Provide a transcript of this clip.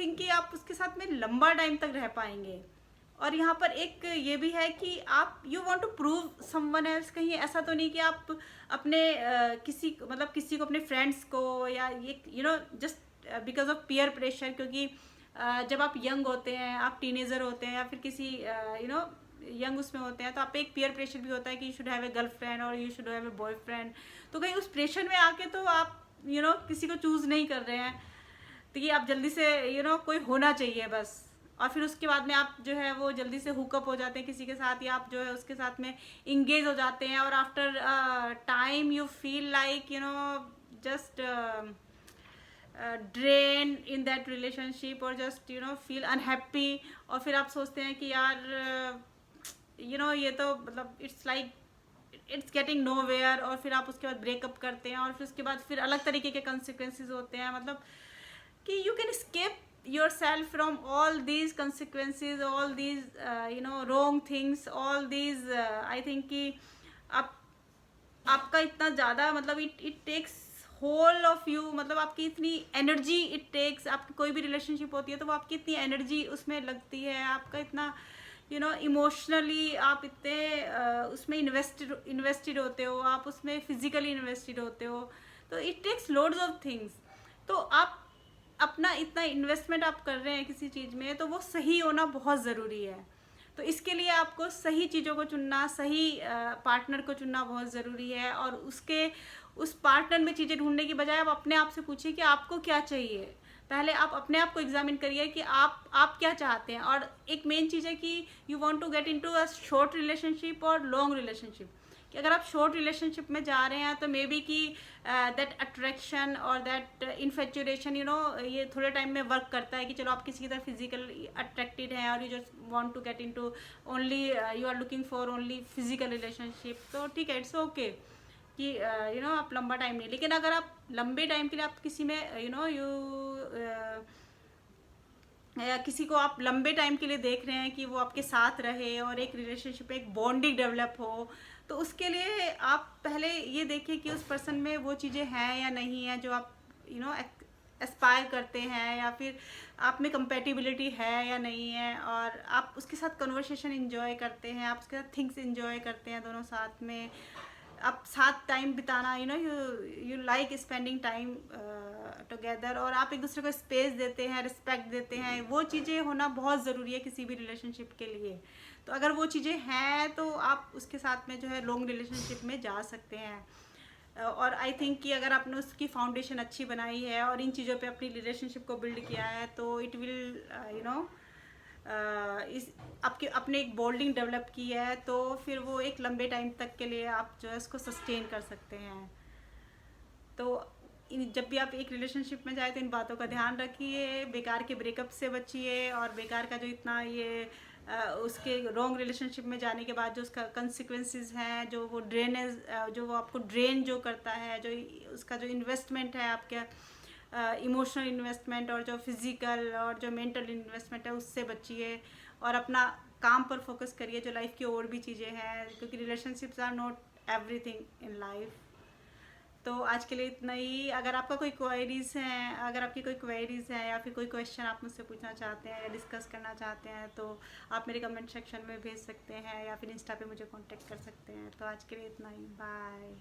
Think कि आप उसके साथ में लंबा टाइम तक रह पाएंगे। और यहाँ पर एक ये भी है कि आप you want to prove someone else, कहीं ऐसा तो नहीं कि आप अपने किसी मतलब किसी को, अपने फ्रेंड्स को, या ये just because of peer pressure, क्योंकि जब आप यंग होते हैं, आप टीनेजर होते हैं, या फिर किसी यंग उसमें होते हैं, तो आप एक पीयर प्रेशर भी होता है कि you should have a girlfriend और you should have a boyfriend. तो कहीं उस प्रेशर में आके तो आप किसी को चूज नहीं कर रहे हैं, तो ये आप जल्दी से कोई होना चाहिए बस। और फिर उसके बाद में आप जो है वो जल्दी से हुकअप हो जाते हैं किसी के साथ, या आप जो है उसके साथ में इंगेज हो जाते हैं, और after time you feel like just drain in that relationship, और जस्ट फील अनहैप्पी। और फिर आप सोचते हैं कि यार ये तो मतलब it's like it's getting nowhere, और फिर आप उसके बाद ब्रेकअप करते हैं, और फिर उसके बाद फिर अलग तरीके के कंसिक्वेंसेज होते हैं, मतलब कि you can escape yourself from all these consequences, all these wrong things, all these I think कि आप आपका इतना ज़्यादा मतलब it takes whole of you, मतलब आपकी इतनी एनर्जी इट टेक्स, आपकी कोई भी रिलेशनशिप होती है तो वो आपकी इतनी एनर्जी उसमें लगती है, आपका इतना इमोशनली आप इतने उसमें इन्वेस्टेड होते हो, आप उसमें फिजिकली इन्वेस्टेड होते हो, तो it takes loads of things. तो आप अपना इतना इन्वेस्टमेंट आप कर रहे हैं किसी चीज़ में, तो वो सही होना बहुत ज़रूरी है। तो इसके लिए आपको सही चीज़ों को चुनना, सही पार्टनर को चुनना बहुत ज़रूरी है। और उस पार्टनर में चीज़ें ढूंढने की बजाय आप अपने आप से पूछिए कि आपको क्या चाहिए। पहले आप अपने आप को एग्जामिन करिए कि आप क्या चाहते हैं। और एक मेन चीज़ है कि you want to get into a short relationship और लॉन्ग रिलेशनशिप। कि अगर आप शॉर्ट रिलेशनशिप में जा रहे हैं तो मे बी कि दैट अट्रैक्शन और दैट इन्फेचुरेशन ये थोड़े टाइम में वर्क करता है कि चलो आप किसी की तरफ फिजिकली अट्रैक्टेड हैं और you just want to get into only, you are looking for only physical relationship, तो ठीक है, इट्स ओके कि आप लंबा टाइम नहीं। लेकिन अगर आप लंबे टाइम के लिए आप किसी में किसी को आप लंबे टाइम के लिए देख रहे हैं कि वो आपके साथ रहे और एक रिलेशनशिप, एक बॉन्डिंग डेवलप हो, तो उसके लिए आप पहले ये देखिए कि उस पर्सन में वो चीज़ें हैं या नहीं है जो आप एस्पायर करते हैं, या फिर आप में कंपेटिबिलिटी है या नहीं है, और आप उसके साथ कन्वर्सेशन इंजॉय करते हैं, आप उसके साथ थिंग्स इंजॉय करते हैं दोनों साथ में, आप साथ टाइम बिताना, you like spending time together, और आप एक दूसरे को स्पेस देते हैं, रिस्पेक्ट देते हैं। वो चीज़ें होना बहुत ज़रूरी है किसी भी रिलेशनशिप के लिए। तो अगर वो चीज़ें हैं तो आप उसके साथ में जो है लॉन्ग रिलेशनशिप में जा सकते हैं। और आई थिंक कि अगर आपने उसकी फाउंडेशन अच्छी बनाई है और इन चीज़ों पे अपनी रिलेशनशिप को बिल्ड किया है, तो इट विल इस आपके अपने एक बॉन्डिंग डेवलप की है, तो फिर वो एक लंबे टाइम तक के लिए आप जो है उसको सस्टेन कर सकते हैं। तो जब भी आप एक रिलेशनशिप में जाए तो इन बातों का ध्यान रखिए, बेकार के ब्रेकअप से बचिए, और बेकार का जो इतना ये उसके रॉन्ग रिलेशनशिप में जाने के बाद जो उसका कंसिक्वेंसेस हैं, जो वो ड्रेनेज, जो वो आपको ड्रेन जो करता है, जो उसका जो इन्वेस्टमेंट है आपके इमोशनल इन्वेस्टमेंट और जो फिज़िकल और जो मेंटल इन्वेस्टमेंट है, उससे बचिए और अपना काम पर फोकस करिए, जो लाइफ की और भी चीज़ें हैं, क्योंकि relationships are not everything in life. तो आज के लिए इतना ही। अगर आपका कोई क्वेरीज हैं, अगर आपकी कोई क्वेरीज हैं या फिर कोई क्वेश्चन आप मुझसे पूछना चाहते हैं या डिस्कस करना चाहते हैं, तो आप मेरे कमेंट सेक्शन में भेज सकते हैं या फिर इंस्टा पे मुझे कांटेक्ट कर सकते हैं। तो आज के लिए इतना ही, बाय।